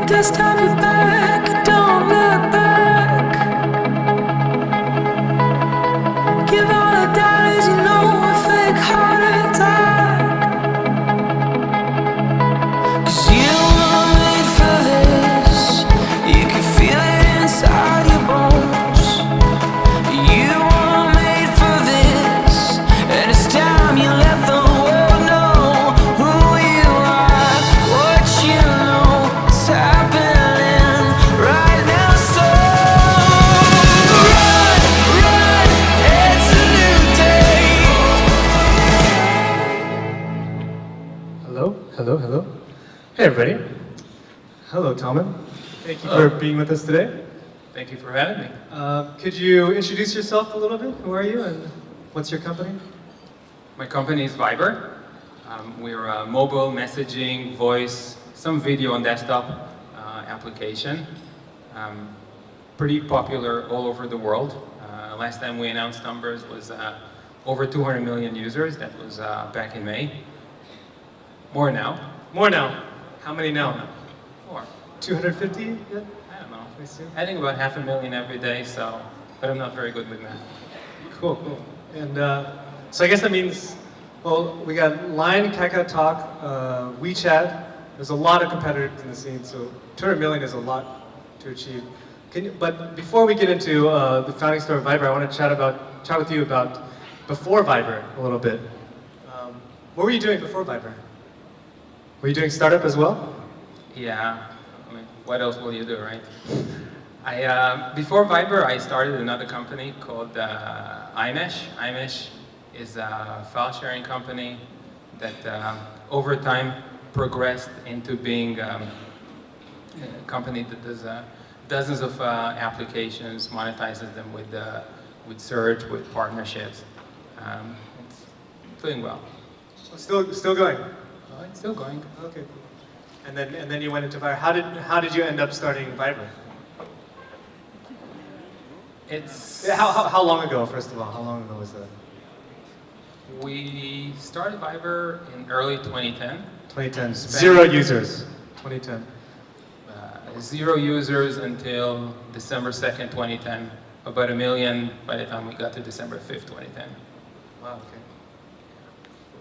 dust off your back, don't look back. Give all the dollars, you know, a fake heart attack. 'Cause you were made for this. You can feel it inside your bones. You were made for this, and it's time you let the world know who you are, what you know, what's happening right now. So run, run, it's a new day. Hello, hello, hello. Hey everybody. Hello, Talman. Thank you for being with us today. Thank you for having me. Could you introduce yourself a little bit? Who are you and what's your company? My company is Viber. We're a mobile messaging, voice, some video and desktop application. Pretty popular all over the world. Last time we announced numbers was over 200 million users. That was back in May. More now. More now. How many now? More. 250 yet? I don't know. I see. I think about 500,000 every day, but I'm not very good with math. Cool, cool. And so I guess that means, well, we got Line, Kakao Talk, WeChat. There's a lot of competitors in the scene, so 200 million is a lot to achieve. But before we get into the founding story of Viber, I want to chat with you about before Viber a little bit. What were you doing before Viber? Were you doing startup as well? Yeah, I mean, what else will you do, right? Before Viber, I started another company called iMesh. iMesh is a file sharing company that over time progressed into being a company that does dozens of applications, monetizes them with search, with partnerships. It's doing well. Still going. Oh, it's still going. Okay. And then you went into Viber. How did you end up starting Viber? It's How long ago? First of all, how long ago was that? We started Viber in early 2010. 2010. Zero users. 2010. 0 users until December 2nd, 2010. About 1 million by the time we got to December 5th, 2010. Wow. Okay.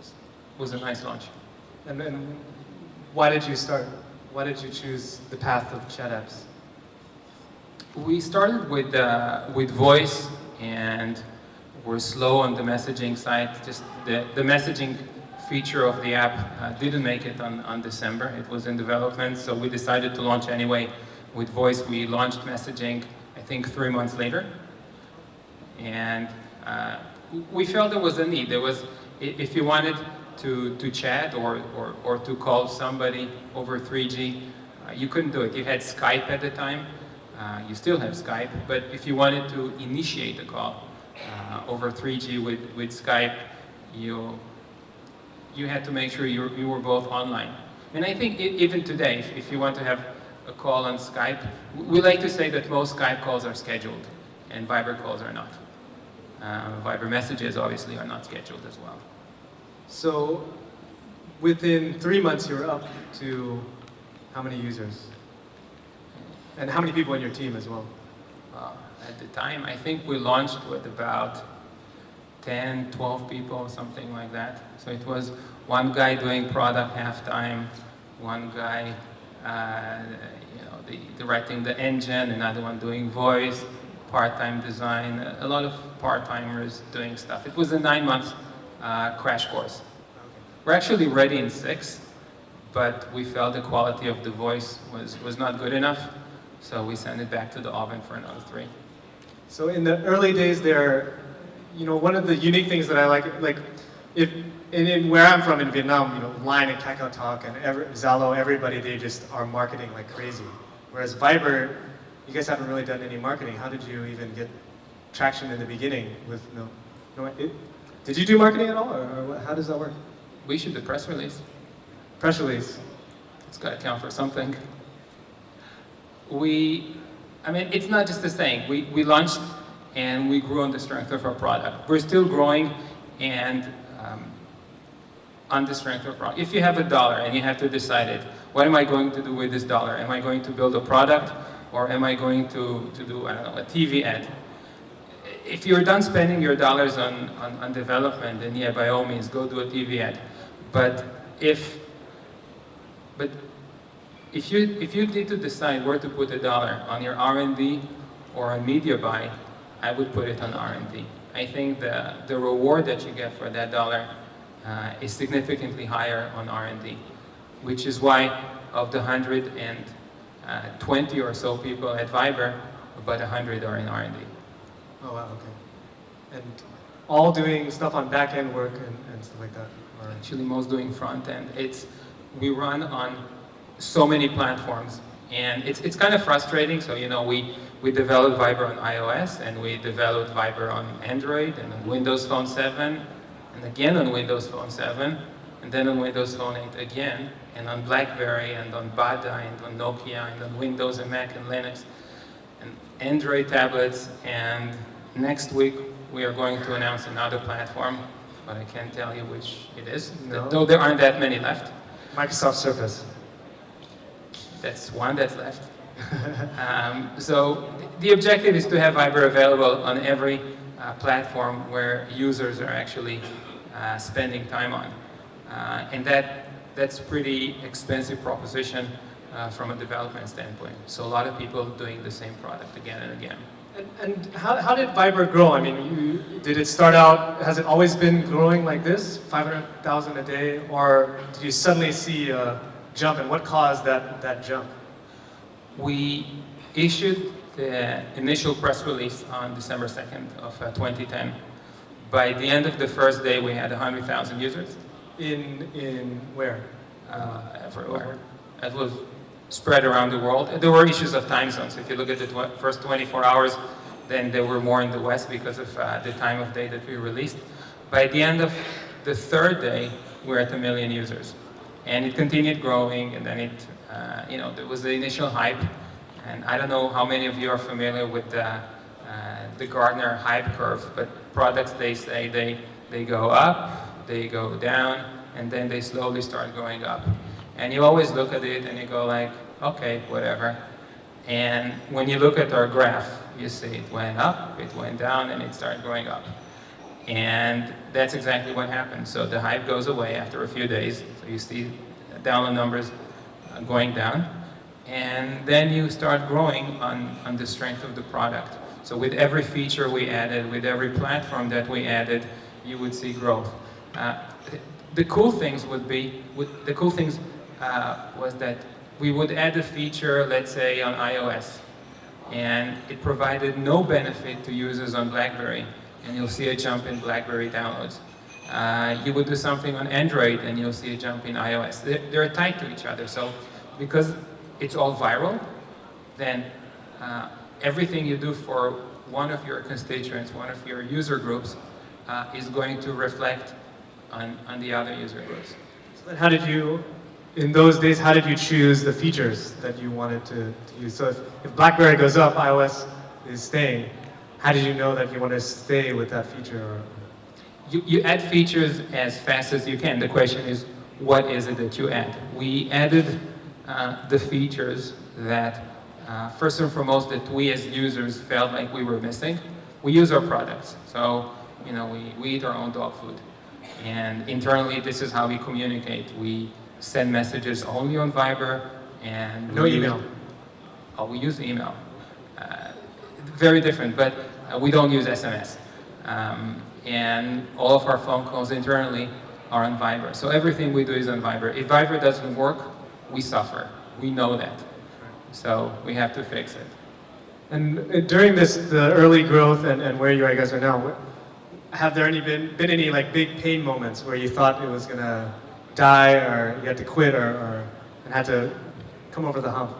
It was a nice launch. And then, why did you start? Why did you choose the path of chat apps? We started with voice, and we're slow on the messaging side. Just the messaging feature of the app didn't make it on December. It was in development, so we decided to launch anyway with voice. We launched messaging, I think, 3 months later. And we felt there was a need. There was, if you wanted to chat or to call somebody over 3G, you couldn't do it. You had Skype at the time. You still have Skype, but if you wanted to initiate a call over 3G with Skype, you had to make sure you were both online. And I think even today, if you want to have a call on Skype, we like to say that most Skype calls are scheduled, and Viber calls are not. Viber messages obviously are not scheduled as well. So, within 3 months, you were up to how many users? And how many people in your team as well? At the time, I think we launched with about 10, 12 people, something like that. So it was one guy doing product half-time, one guy the writing the engine, another one doing voice, part-time design, a lot of part-timers doing stuff. It was a 9-month crash course. We're actually ready in 6, but we felt the quality of the voice was not good enough, so we sent it back to the oven for another 3. So in the early days there, one of the unique things that I like if in where I'm from in Vietnam, Line and Kakao Talk and Zalo, everybody, they just are marketing like crazy. Whereas Viber, you guys haven't really done any marketing. How did you even get traction in the beginning with did you do marketing at all, or how does that work? We issued the press release. Press release. It's got to count for something. It's not just a saying. We launched and we grew on the strength of our product. We're still growing, and on the strength of product. If you have $1 and you have to decide it, what am I going to do with this dollar? Am I going to build a product, or am I going to do, I don't know, a TV ad? If you're done spending your dollars on development, then yeah, by all means, go do a TV ad. But if you need to decide where to put $1 on your R&D or on media buy, I would put it on R&D. I think the reward that you get for that dollar is significantly higher on R&D, which is why of the 120 or so people at Viber, about 100 are in R&D. Oh wow, okay. And all doing stuff on back-end work and stuff like that? Or? Actually, most doing front-end. We run on so many platforms, and it's kind of frustrating. So, you know, we developed Viber on iOS, and we developed Viber on Android, and on Windows Phone 7, and again on Windows Phone 7, and then on Windows Phone 8 again, and on BlackBerry, and on Bada, and on Nokia, and on Windows and Mac and Linux, and Android tablets, and next week we are going to announce another platform, but I can't tell you which it is, no. Though there aren't that many left. Microsoft Surface. That's one that's left. So the objective is to have Viber available on every platform where users are actually spending time on. And that's pretty expensive proposition from a development standpoint. So a lot of people doing the same product again and again. And how did Viber grow? I mean, did it start out, has it always been growing like this, 500,000 a day, or did you suddenly see a jump, and what caused that jump? We issued the initial press release on December 2nd of 2010. By the end of the first day, we had 100,000 users. In where? Everywhere. It was spread around the world. There were issues of time zones. If you look at the first 24 hours, then they were more in the West because of the time of day that we released. By the end of the third day, we're at 1 million users. And it continued growing, and then there was the initial hype. And I don't know how many of you are familiar with the Gartner hype curve, but products, they say they go up, they go down, and then they slowly start going up. And you always look at it and you go like, okay, whatever. And when you look at our graph, you see it went up, it went down, and it started going up. And that's exactly what happened. So the hype goes away after a few days. So you see download numbers going down. And then you start growing on the strength of the product. So with every feature we added, with every platform that we added, you would see growth. The cool things was that we would add a feature, let's say on iOS, and it provided no benefit to users on BlackBerry, and you'll see a jump in BlackBerry downloads. You would do something on Android, and you'll see a jump in iOS. They're tied to each other, so because it's all viral, then everything you do for one of your constituents, one of your user groups, is going to reflect on the other user groups. So how did you, in those days, how did you choose the features that you wanted to use? So if BlackBerry goes up, iOS is staying. How did you know that you want to stay with that feature? Or? You add features as fast as you can. The question is, what is it that you add? We added the features that, first and foremost, that we as users felt like we were missing. We use our products, so we eat our own dog food. And internally, this is how we communicate. We send messages only on Viber, and no email. We use email. Very different, but we don't use SMS. And all of our phone calls internally are on Viber. So everything we do is on Viber. If Viber doesn't work, we suffer. We know that. So we have to fix it. And during the early growth and where you guys are now, have there been any like big pain moments where you thought it was gonna die, or you had to quit, and had to come over the hump?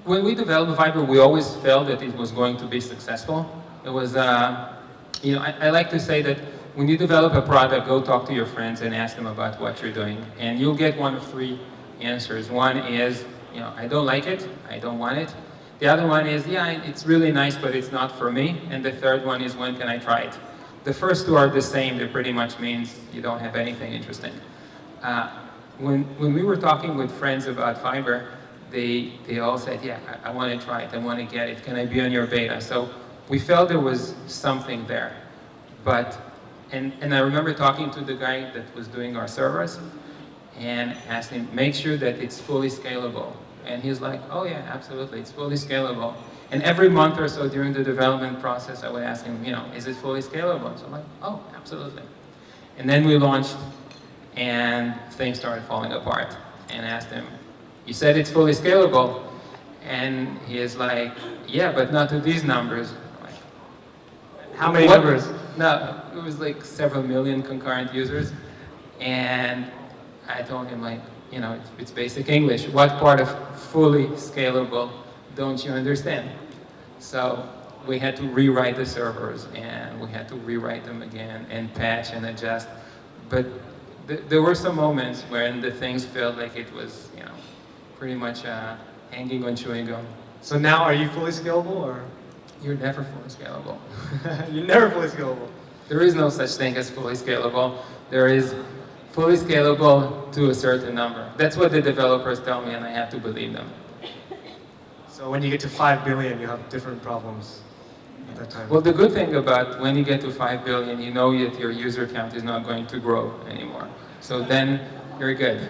When we developed Viber, we always felt that it was going to be successful. It was, I like to say that when you develop a product, go talk to your friends and ask them about what you're doing. And you'll get one of three answers. One is, I don't like it, I don't want it. The other one is, yeah, it's really nice, but it's not for me. And the third one is, when can I try it? the first two are the same. They pretty much means you don't have anything interesting. When we were talking with friends about Fiverr, they all said, yeah, I want to try it, I want to get it, can I be on your beta? So we felt there was something there. And I remember talking to the guy that was doing our servers and asked him, make sure that it's fully scalable. And he's like, oh yeah, absolutely, it's fully scalable. And every month or so during the development process, I would ask him, is it fully scalable? So I'm like, oh, absolutely. And then we launched, and things started falling apart. And I asked him, you said it's fully scalable? And he is like, yeah, but not to these numbers. I'm like, How many numbers? No, it was like several million concurrent users. And I told him, like, it's basic English. What part of fully scalable don't you understand? So we had to rewrite the servers, and we had to rewrite them again and patch and adjust. But there were some moments when the things felt like it was, pretty much hanging on chewing gum. So now, are you fully scalable, or? You're never fully scalable. You're never fully scalable. There is no such thing as fully scalable. There is fully scalable to a certain number. That's what the developers tell me, and I have to believe them. So when you get to 5 billion, you have different problems at that time. Well, the good thing about when you get to 5 billion, you know that your user count is not going to grow anymore. So then you're good.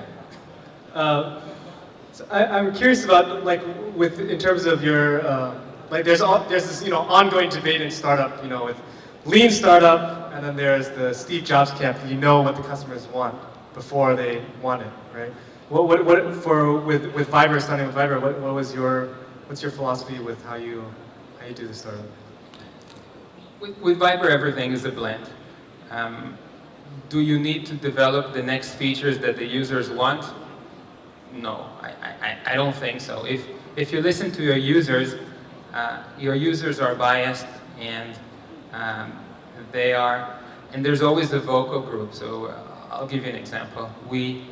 So I'm curious about, like, in terms of your, like, there's this, ongoing debate in startup, with lean startup, and then there's the Steve Jobs camp. You know what the customers want before they want it, right? With Fiverr, starting with Fiverr, what's your philosophy with how you do the startup? With Fiverr, everything is a blend. Do you need to develop the next features that the users want? No, I don't think so. If you listen to your users are biased, and and there's always a vocal group. So I'll give you an example. We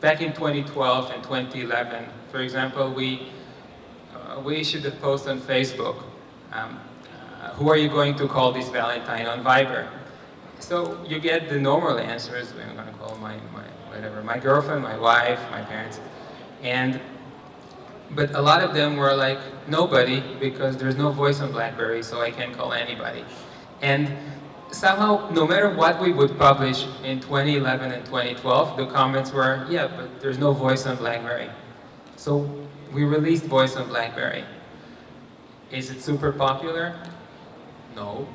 back in 2012 and 2011, for example, we issued a post on Facebook. Who are you going to call this Valentine on Fiverr? So you get the normal answers. I'm going to call my girlfriend, my wife, my parents. But a lot of them were like, nobody, because there's no voice on BlackBerry, so I can't call anybody. And somehow, no matter what we would publish in 2011 and 2012, the comments were, yeah, but there's no voice on BlackBerry. So we released voice on BlackBerry. Is it super popular? No.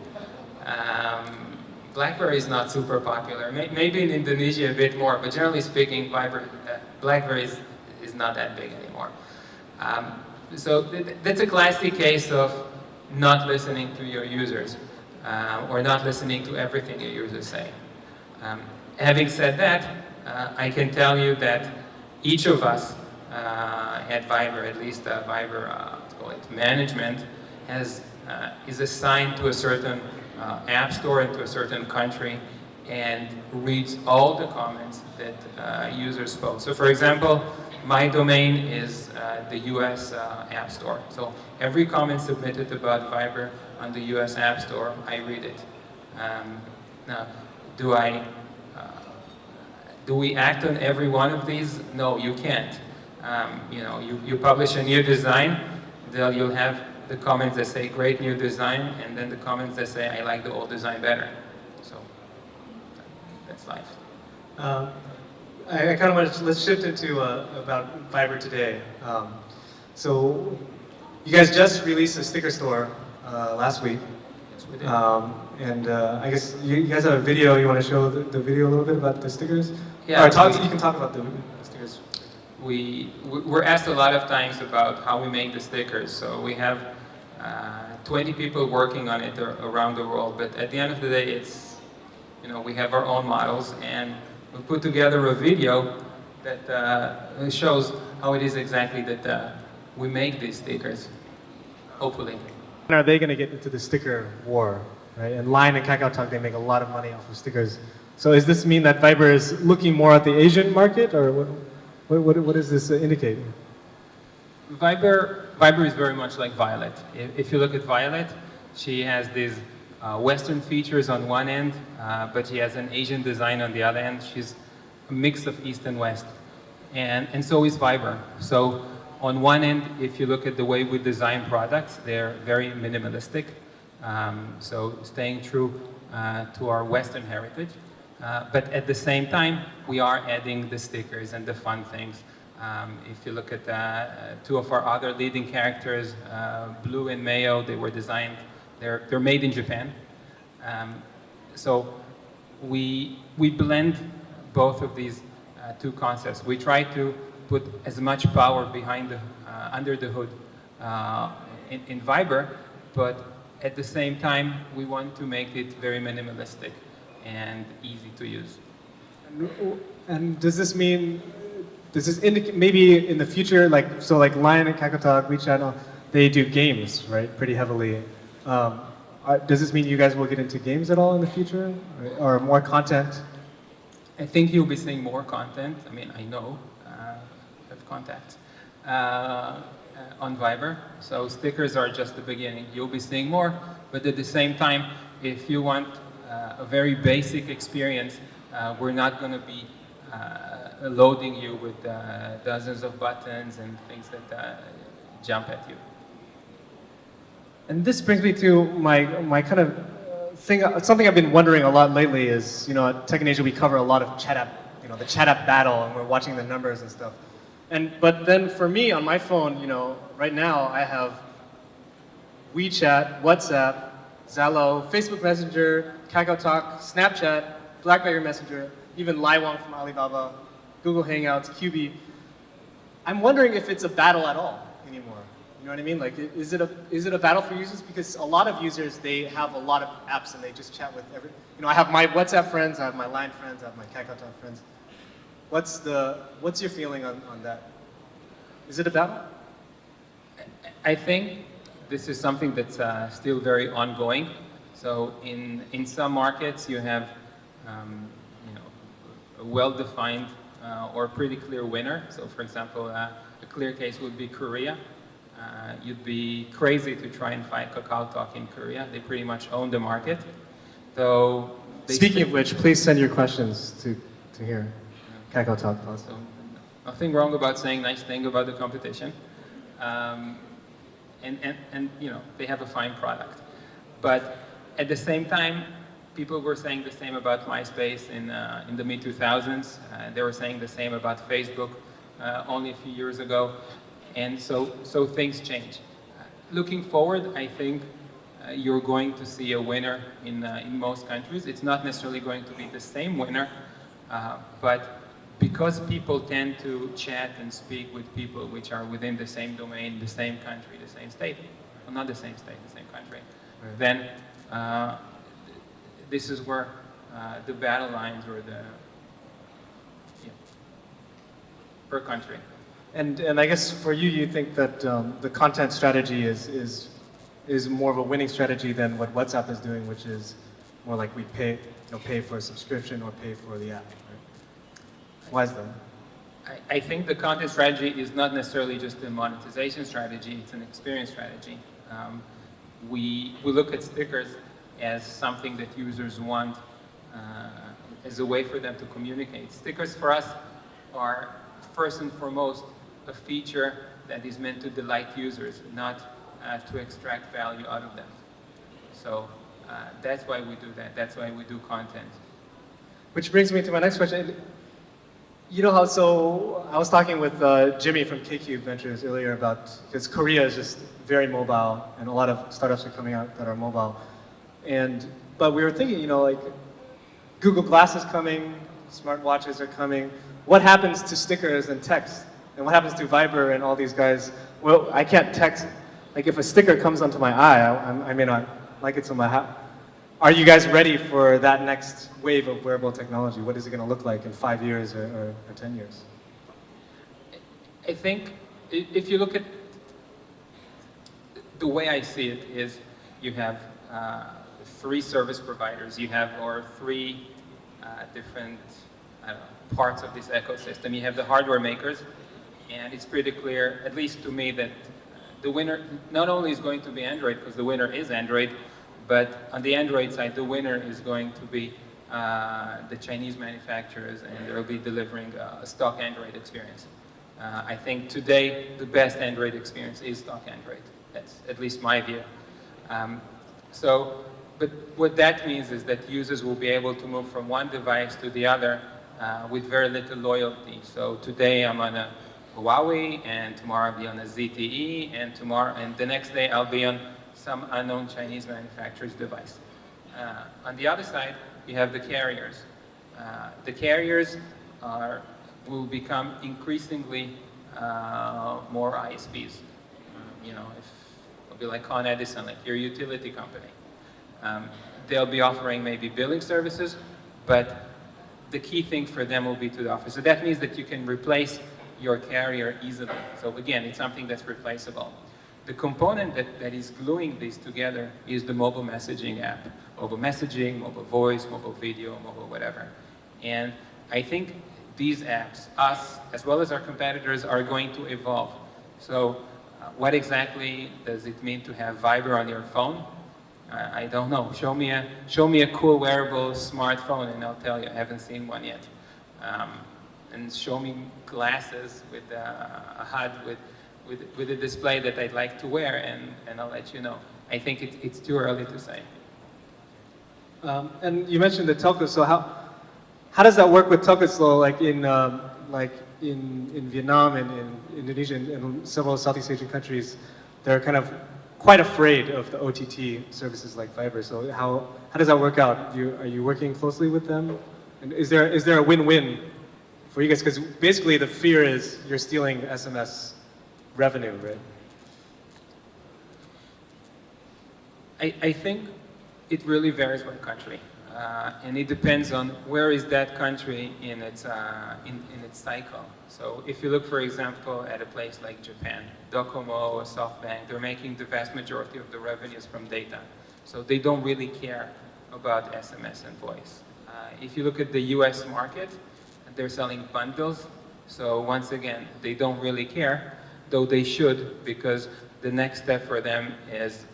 BlackBerry is not super popular. Maybe in Indonesia a bit more, but generally speaking, BlackBerry is not that big anymore. So that's a classic case of not listening to your users, or not listening to everything your users say. Having said that, I can tell you that each of us at Fiverr, at least Fiverr, let's call it management, is assigned to a certain app store and to a certain country, and reads all the comments that users post. So for example, my domain is the US App Store. So every comment submitted about Fiverr on the US App Store, I read it. Now, do we act on every one of these? No, you can't. You publish a new design, you'll have the comments that say great new design, and then the comments that say I like the old design better. So that's life. I kind of want to, let's shift into about Fiverr today. So you guys just released a sticker store last week. Yes, we did. I guess you guys have a video. You want to show the video a little bit about the stickers? Yeah. Or you can talk about the stickers. We're asked a lot of times about how we make the stickers. So we have 20 people working on it around the world. But at the end of the day, it's, we have our own models, and we put together a video that shows how it is exactly that we make these stickers, hopefully. Are they going to get into the sticker war, right? And Line and KakaoTalk, they make a lot of money off of stickers. So does this mean that Fiverr is looking more at the Asian market, or what does this indicate? Fiverr is very much like Violet. If you look at Violet, she has these Western features on one end, but she has an Asian design on the other end. She's a mix of East and West. And so is Viber. So on one end, if you look at the way we design products, they're very minimalistic. So staying true to our Western heritage. But at the same time, we are adding the stickers and the fun things. If you look at two of our other leading characters, Blue and Mayo, they were designed, they're made in Japan. So we blend both of these two concepts. We try to put as much power behind the, under the hood in Viber, but at the same time, we want to make it very minimalistic and easy to use. And does this mean, does this indicate maybe in the future, like so, like Line and KakaoTalk, WeChat, they do games, right, pretty heavily. Does this mean you guys will get into games at all in the future, or more content? I think you'll be seeing more content. I mean, I know, I have contacts on Viber. So stickers are just the beginning. You'll be seeing more, but at the same time, if you want a very basic experience, we're not going to be loading you with dozens of buttons and things that jump at you. And this brings me to my kind of thing, something I've been wondering a lot lately is, you know, at Tech in Asia we cover a lot of chat app, you know, the chat app battle, and we're watching the numbers and stuff. But then for me on my phone, you know, right now I have WeChat, WhatsApp, Zello, Facebook Messenger, KakaoTalk, Snapchat, BlackBerry Messenger, even Laiwang from Alibaba, Google Hangouts, QB. I'm wondering if it's a battle at all anymore. You know what I mean? Like, is it a battle for users? Because a lot of users, they have a lot of apps and they just chat with every. You know, I have my WhatsApp friends, I have my Line friends, I have my KakaoTalk friends. What's your feeling on that? Is it a battle? I think this is something that's still very ongoing. So in some markets, you have you know, a well-defined or pretty clear winner. So for example, a clear case would be Korea. You'd be crazy to try and fight KakaoTalk in Korea. They pretty much own the market. So speaking of which, please send your questions to here. KakaoTalk Plaza. So nothing wrong about saying nice thing about the competition. And you know, they have a fine product. But at the same time, people were saying the same about MySpace in the mid-2000s. They were saying the same about Facebook only a few years ago. And so things change. Looking forward, I think you're going to see a winner in most countries. It's not necessarily going to be the same winner, but because people tend to chat and speak with people which are within the same domain, the same country, the same state, well, not the same state, the same country, right. Then this is where the battle lines or the per country. And I guess for you, you think that the content strategy is more of a winning strategy than what WhatsApp is doing, which is more like we pay for a subscription or pay for the app. Right? Why is that? I think the content strategy is not necessarily just a monetization strategy; it's an experience strategy. We look at stickers as something that users want, as a way for them to communicate. Stickers for us are first and foremost a feature that is meant to delight users, not to extract value out of them. So that's why we do that. That's why we do content. Which brings me to my next question. You know how, so I was talking with Jimmy from KQ Ventures earlier about, because Korea is just very mobile and a lot of startups are coming out that are mobile. But we were thinking, you know, like Google Glass is coming, smartwatches are coming. What happens to stickers and text? And what happens to Viber and all these guys? Well, I can't text. Like if a sticker comes onto my eye, I may not like it so much. Are you guys ready for that next wave of wearable technology? What is it going to look like in 5 years or 10 years? I think if you look at the way I see it is you have 3 service providers. You have or 3 different parts of this ecosystem. You have the hardware makers, and it's pretty clear, at least to me, that the winner not only is going to be Android, because the winner is Android, But on the Android side, the winner is going to be the Chinese manufacturers, and they'll be delivering a stock Android experience. I think today the best Android experience is stock Android. That's at least my view. But what that means is that users will be able to move from one device to the other with very little loyalty. So today I'm on a Huawei, and tomorrow I'll be on a ZTE, and the next day I'll be on some unknown Chinese manufacturer's device. On the other side, you have the carriers. The carriers will become increasingly more ISPs. It'll be like Con Edison, like your utility company. They'll be offering maybe billing services, but the key thing for them will be to offer. So that means that you can replace your carrier easily. So again, it's something that's replaceable. The component that is gluing these together is the mobile messaging app. Mobile messaging, mobile voice, mobile video, mobile whatever. And I think these apps, us, as well as our competitors, are going to evolve. So what exactly does it mean to have Viber on your phone? I don't know. Show me a cool wearable smartphone, and I'll tell you. I haven't seen one yet. And show me glasses with a HUD with a display that I'd like to wear, and I'll let you know. I think it's too early to say. And you mentioned the telcos. So how does that work with telcos? So like in Vietnam and in Indonesia and several Southeast Asian countries, they're kind of quite afraid of the OTT services like Viber. So how does that work out? Are you working closely with them? And is there a win-win for you guys? Because basically the fear is you're stealing SMS revenue, right? I think it really varies by country, and it depends on where is that country in its cycle. So if you look, for example, at a place like Japan, Docomo or SoftBank, they're making the vast majority of the revenues from data. So they don't really care about SMS and voice. If you look at the US market, they're selling bundles. So once again, they don't really care, though they should, because the next step for them is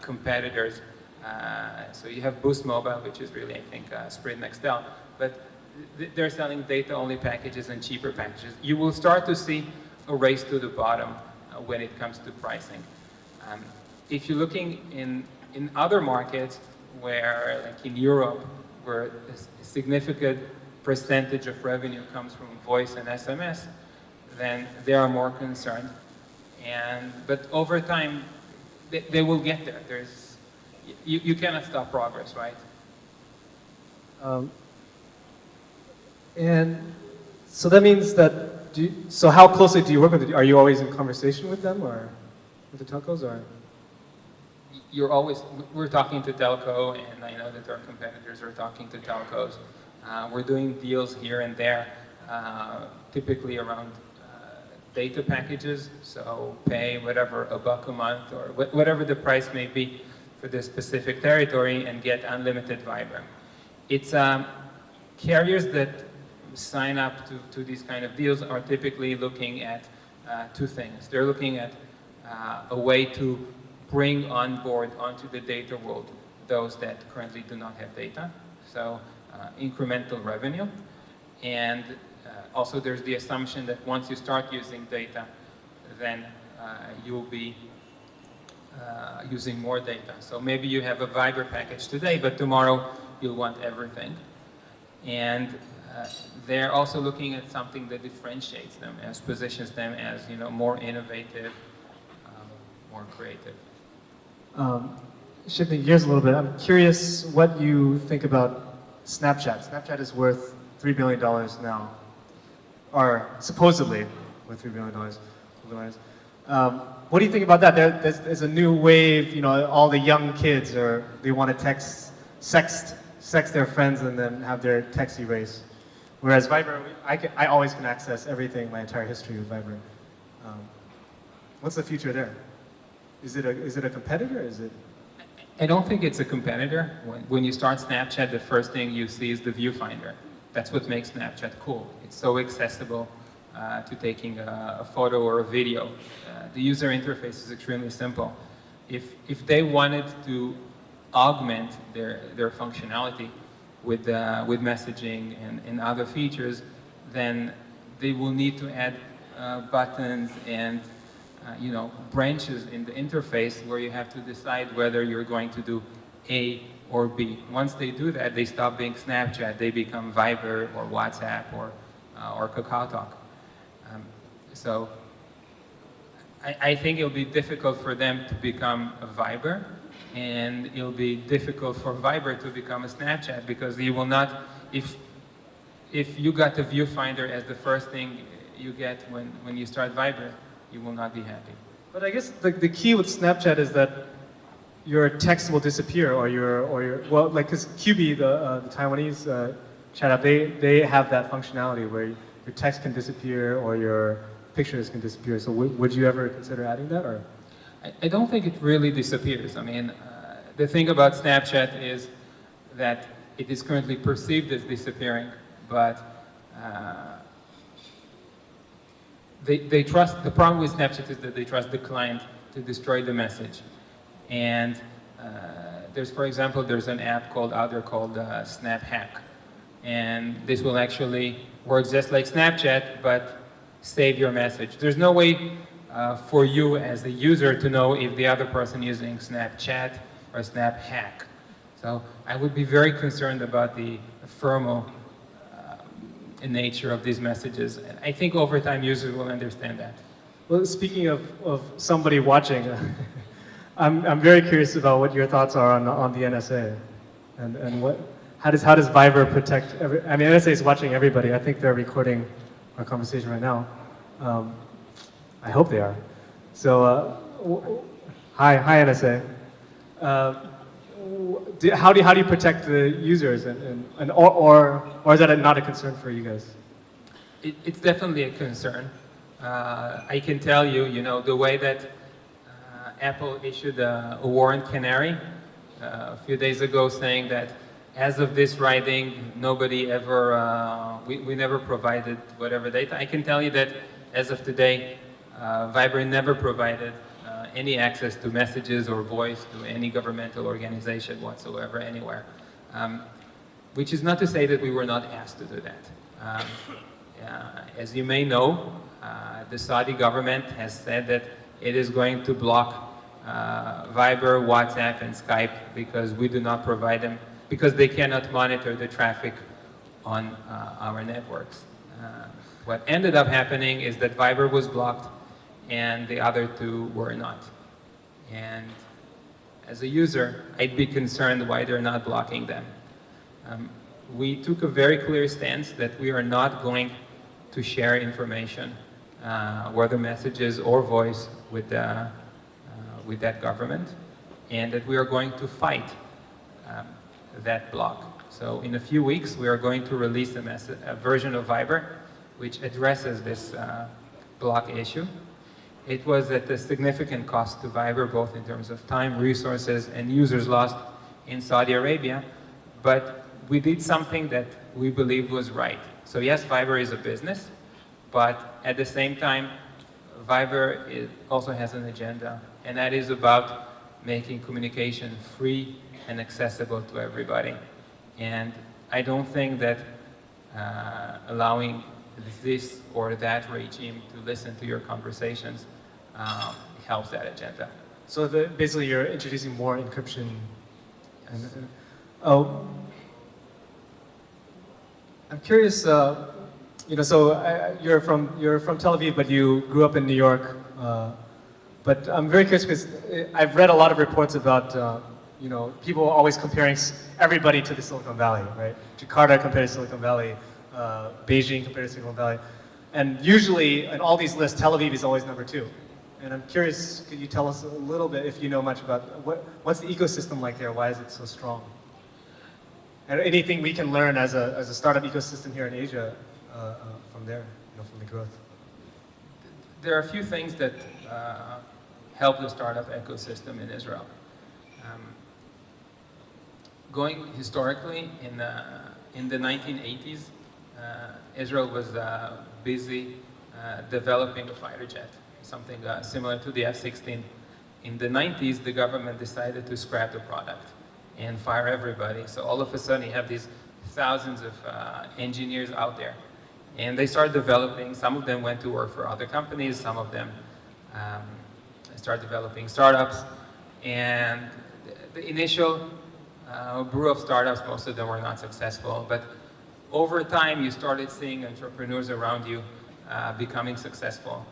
competitors. So you have Boost Mobile, which is really, I think, Sprint Nextel, but they're selling data-only packages and cheaper packages. You will start to see a race to the bottom when it comes to pricing. If you're looking in other markets, where, like in Europe, where a significant percentage of revenue comes from voice and SMS, then they are more concerned. But over time, they will get there. You cannot stop progress, right? And so that means that, so how closely do you work with them? Are you always in conversation with them, or with the telcos, or? We're talking to telco, and I know that our competitors are talking to telcos. We're doing deals here and there, typically around data packages, so pay whatever, $1 a month, or whatever the price may be for this specific territory, and get unlimited Viber. It's carriers that sign up to these kind of deals are typically looking at two things. They're looking at a way to bring on board onto the data world those that currently do not have data, so incremental revenue. And also there's the assumption that once you start using data, then you'll be using more data. So maybe you have a Viber package today, but tomorrow you'll want everything. And they're also looking at something that differentiates them, as positions them as more innovative, more creative. Shifting gears a little bit, I'm curious what you think about Snapchat. Snapchat is worth $3 billion now, or supposedly worth $3 billion. What do you think about that? There's a new wave, all the young kids they want to sext their friends and then have their text erased. Whereas Viber, I always can access everything, my entire history with Viber. What's the future there? Is it a competitor? I don't think it's a competitor. When you start Snapchat, the first thing you see is the viewfinder. That's what makes Snapchat cool. It's so accessible to taking a photo or a video. The user interface is extremely simple. If they wanted to augment their functionality with messaging and other features, then they will need to add buttons and branches in the interface where you have to decide whether you're going to do A or B. Once they do that, they stop being Snapchat, they become Viber or WhatsApp or KakaoTalk. So I think it'll be difficult for them to become a Viber, and it'll be difficult for Viber to become a Snapchat, because you will not, if you got the viewfinder as the first thing you get when you start Viber, you will not be happy. But I guess the key with Snapchat is that your text will disappear, or your well, like, because QB, the Taiwanese chat app, they have that functionality where your text can disappear or your pictures can disappear. So would you ever consider adding that, or? I don't think it really disappears. I mean, the thing about Snapchat is that it is currently perceived as disappearing, but they trust, the problem with Snapchat is that they trust the client to destroy the message. And for example, there's an app out there called Snap Hack. And this will actually work just like Snapchat, but save your message. There's no way for you as the user to know if the other person is using Snapchat or Snap Hack. So I would be very concerned about the ephemeral nature of these messages. And I think over time users will understand that. Well, speaking of somebody watching, I'm very curious about what your thoughts are on the NSA, and how does Viber protect I mean, NSA is watching everybody. I think they're recording our conversation right now. I hope they are. So, hi NSA. How do you protect the users, or is that not a concern for you guys? It's definitely a concern. I can tell you, the way that Apple issued a warrant canary a few days ago, saying that as of this writing, nobody ever, we never provided whatever data. I can tell you that as of today, Viber never provided any access to messages or voice to any governmental organization whatsoever, anywhere. Which is not to say that we were not asked to do that. As you may know, the Saudi government has said that it is going to block Viber, WhatsApp, and Skype because we do not provide them, because they cannot monitor the traffic on our networks. What ended up happening is that Viber was blocked and the other two were not. And as a user, I'd be concerned why they're not blocking them. We took a very clear stance that we are not going to share information, whether messages or voice, with that government, and that we are going to fight that block. So in a few weeks, we are going to release a version of Viber which addresses this block issue. It was at a significant cost to Viber, both in terms of time, resources, and users lost in Saudi Arabia, but we did something that we believed was right. So yes, Viber is a business, but at the same time, Viber also has an agenda, and that is about making communication free and accessible to everybody. And I don't think that allowing this or that regime to listen to your conversations helps that agenda. So basically you're introducing more encryption. Yes. I'm curious, so you're from Tel Aviv, but you grew up in New York. But I'm very curious because I've read a lot of reports about, people always comparing everybody to the Silicon Valley, right? Jakarta compared to Silicon Valley, Beijing compared to Silicon Valley. And usually in all these lists, Tel Aviv is always number 2. And I'm curious, could you tell us a little bit, if you know much about, what's the ecosystem like there? Why is it so strong? And anything we can learn as a startup ecosystem here in Asia from there, from the growth? There are a few things that help the startup ecosystem in Israel. Going historically, in the 1980s, Israel was busy developing a fighter jet, something similar to the F-16. In the 90s, the government decided to scrap the product. and fire everybody. So all of a sudden you have these thousands of engineers out there. And they started developing, some of them went to work for other companies, some of them started developing startups. And the initial brew of startups, most of them were not successful. But over time, you started seeing entrepreneurs around you becoming successful.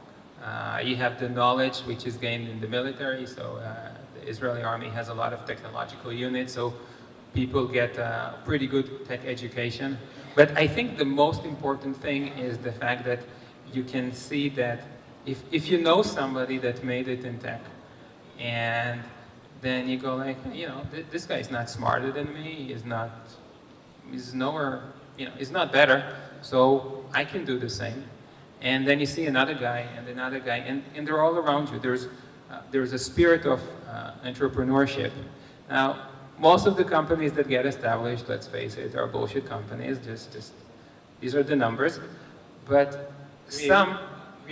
You have the knowledge which is gained in the military, so the Israeli army has a lot of technological units, so people get pretty good tech education. But I think the most important thing is the fact that you can see that if you know somebody that made it in tech, and then you go like, you know, this guy's not smarter than me, he's nowhere, you know, he's not better, so I can do the same. And then you see another guy and another guy, and they're all around you. There's a spirit of entrepreneurship. Now, most of the companies that get established, let's face it, are bullshit companies. Just these are the numbers. But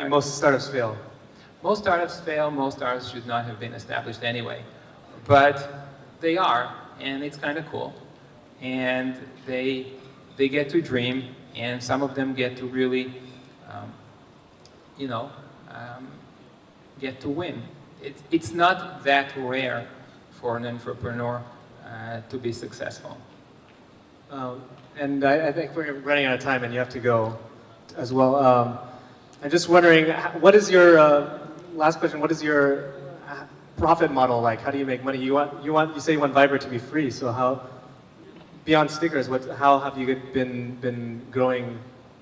most startups fail. Most startups fail. Most startups should not have been established anyway. But they are, and it's kind of cool. And they get to dream, and some of them get to really, get to win. It's not that rare for an entrepreneur to be successful. And I think we're running out of time, and you have to go as well. I'm just wondering, what is your last question? What is your profit model like? How do you make money? You say you want Viber to be free. So how, beyond stickers, how have you been growing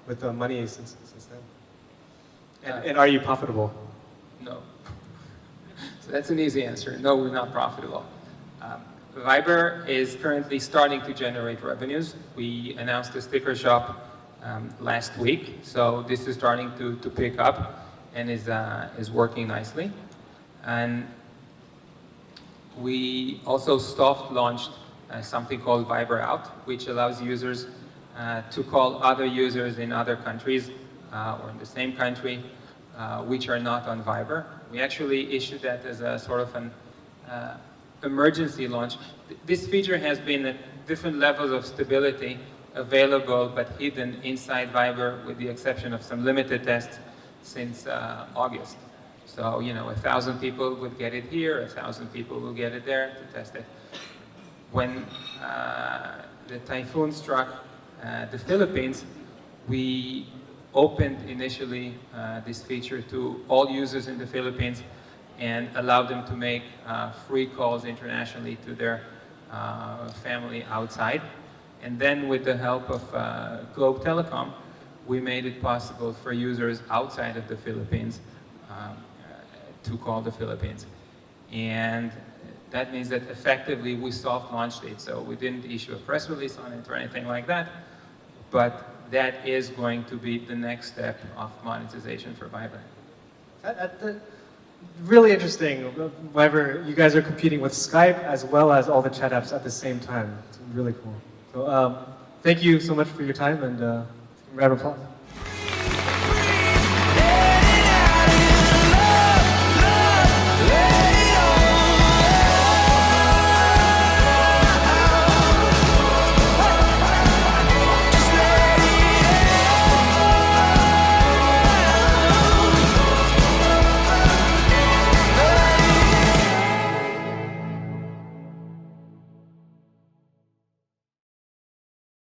with the money since then? And are you profitable? No. So that's an easy answer. No, we're not profitable. Viber is currently starting to generate revenues. We announced the sticker shop last week, so this is starting to pick up and is working nicely. And we also soft launched something called Viber Out, which allows users to call other users in other countries or in the same country which are not on Viber. We actually issued that as a sort of an emergency launch. This feature has been at different levels of stability available but hidden inside Viber, with the exception of some limited tests since August. So, 1,000 people would get it here, 1,000 people will get it there to test it. When the typhoon struck the Philippines, we opened initially this feature to all users in the Philippines and allowed them to make free calls internationally to their family outside. And then with the help of Globe Telecom, we made it possible for users outside of the Philippines to call the Philippines. And that means that effectively we soft launched it. So we didn't issue a press release on it or anything like that, but that is going to be the next step of monetization for Viber. Really interesting. Viber, you guys are competing with Skype as well as all the chat apps at the same time. It's really cool. So thank you so much for your time, and round of applause.